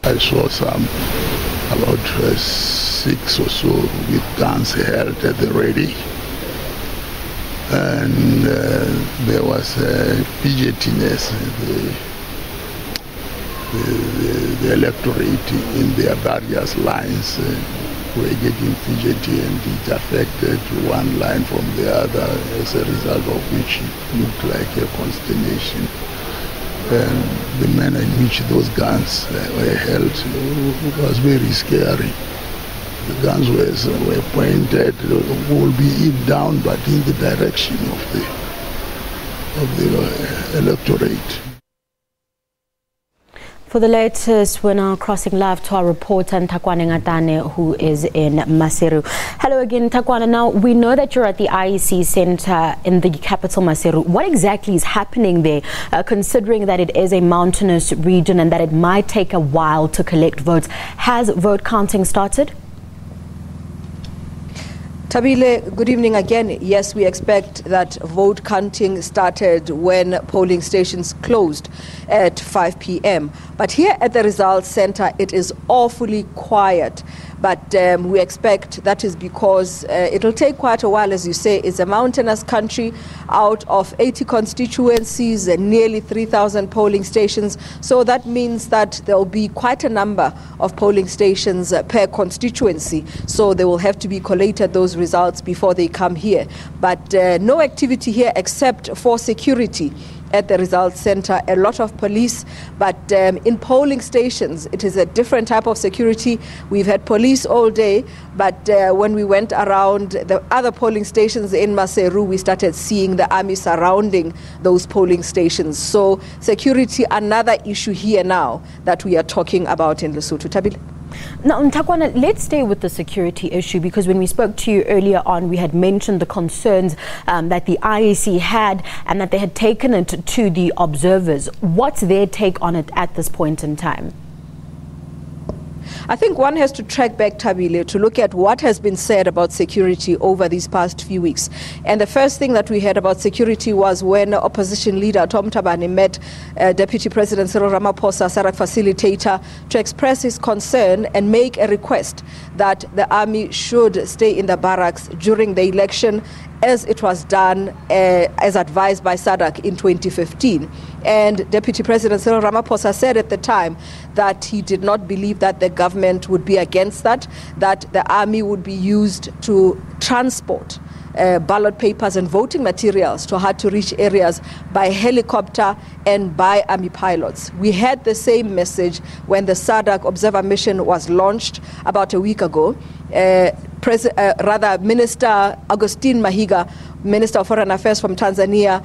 I saw some, about 6 or so with guns held at the ready. And there was fidgetiness. The electorate in their various lines were getting fidgety, and it affected one line from the other, as a result of which it looked like a consternation. And the manner in which those guns were held was very scary. The guns were pointed, will be down, but in the direction of the electorate. For the latest, we're now crossing live to our reporter Ntakwana Ngatane, who is in Maseru. Hello again, Ntakwana. Now, we know that you're at the IEC Center in the capital, Maseru. What exactly is happening there, considering that it is a mountainous region and that it might take a while to collect votes? Has vote counting started? Tabile, good evening again. Yes, we expect that vote counting started when polling stations closed at 5 p.m. But here at the results center, it is awfully quiet. But we expect that is because it'll take quite a while, as you say. It's a mountainous country out of 80 constituencies and nearly 3,000 polling stations. So that means that there'll be quite a number of polling stations per constituency. So they will have to be collated, those results, before they come here. But no activity here except for security at the results center, a lot of police, but in polling stations, it is a different type of security. We've had police all day, but when we went around the other polling stations in Maseru, we started seeing the army surrounding those polling stations. So security, another issue here now that we are talking about in Lesotho. Tabile. Now, Ntakwana, let's stay with the security issue, because when we spoke to you earlier on, we had mentioned the concerns that the IEC had and that they had taken it to the observers. What's their take on it at this point in time? I think one has to track back, Tabile, to look at what has been said about security over these past few weeks. And the first thing that we heard about security was when opposition leader Tom Tabane met Deputy President Cyril Ramaphosa, SADC facilitator, to express his concern and make a request that the army should stay in the barracks during the election, as it was done as advised by SADC in 2015. And Deputy President Cyril Ramaphosa said at the time that he did not believe that the government would be against that the army would be used to transport ballot papers and voting materials to hard-to-reach areas by helicopter and by army pilots. We had the same message when the SADC Observer Mission was launched about a week ago. Minister Augustine Mahiga, Minister of Foreign Affairs from Tanzania,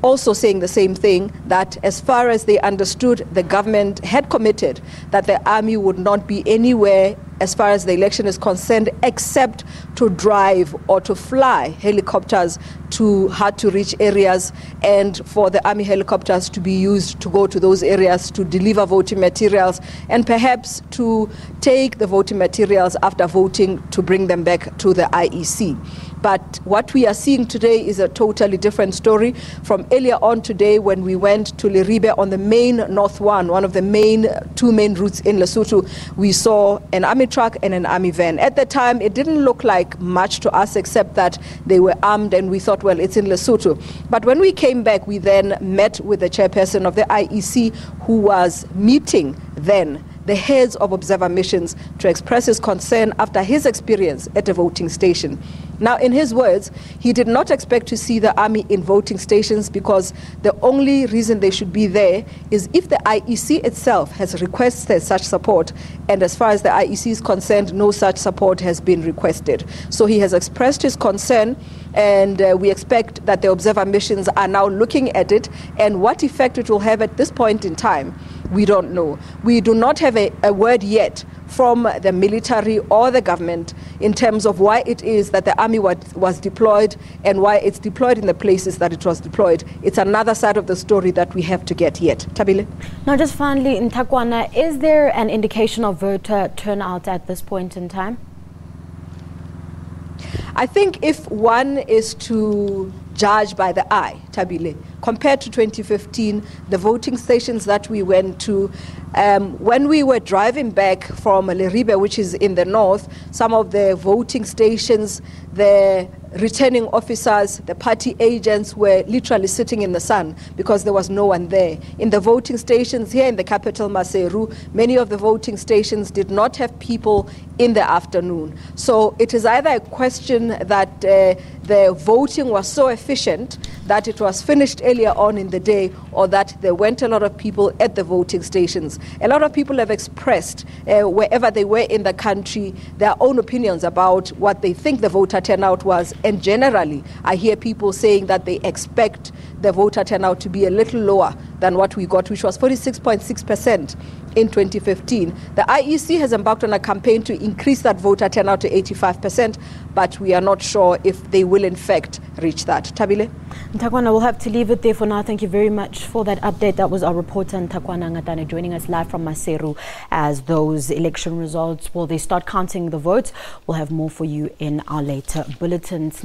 also saying the same thing, that as far as they understood, the government had committed that the army would not be anywhere as far as the election is concerned, except to drive or to fly helicopters to hard-to-reach areas, and for the army helicopters to be used to go to those areas to deliver voting materials, and perhaps to take the voting materials after voting to bring them back to the IEC. But what we are seeing today is a totally different story. From earlier on today, when we went to Leribe on the main North one of the two main routes in Lesotho, we saw an army truck and an army van. At the time, it didn't look like much to us, except that they were armed, and we thought, well, it's in Lesotho. But when we came back, we then met with the chairperson of the IEC, who was meeting then the heads of observer missions to express his concern after his experience at a voting station. Now, in his words, he did not expect to see the army in voting stations because the only reason they should be there is if the IEC itself has requested such support, and as far as the IEC is concerned, no such support has been requested. So he has expressed his concern, and we expect that the observer missions are now looking at it, and what effect it will have at this point in time, we don't know. We do not have a word yet from the military or the government in terms of why it is that the army was deployed and why it's deployed in the places that it was deployed. It's another side of the story that we have to get yet. Tabile? Now, just finally, Ntakwana, is there an indication of voter turnout at this point in time? I think if one is to judge by the eye, Tabile, compared to 2015, the voting stations that we went to, when we were driving back from Leribe, which is in the north, some of the voting stations, the returning officers, the party agents were literally sitting in the sun because there was no one there. In the voting stations here in the capital, Maseru, many of the voting stations did not have people in the afternoon. So it is either a question that the voting was so efficient that it was finished earlier on in the day, or that there weren't a lot of people at the voting stations. A lot of people have expressed, wherever they were in the country, their own opinions about what they think the voter turnout was. And generally, I hear people saying that they expect the voter turnout to be a little lower than what we got, which was 46.6% in 2015. The IEC has embarked on a campaign to increase that voter turnout to 85%, but we are not sure if they will in fact reach that. Tabile? Ntakwana, we'll have to leave it there for now. Thank you very much for that update. That was our reporter Ntakwana Ngatane joining us live from Maseru as those election results, well, they start counting the votes. We'll have more for you in our later bulletins.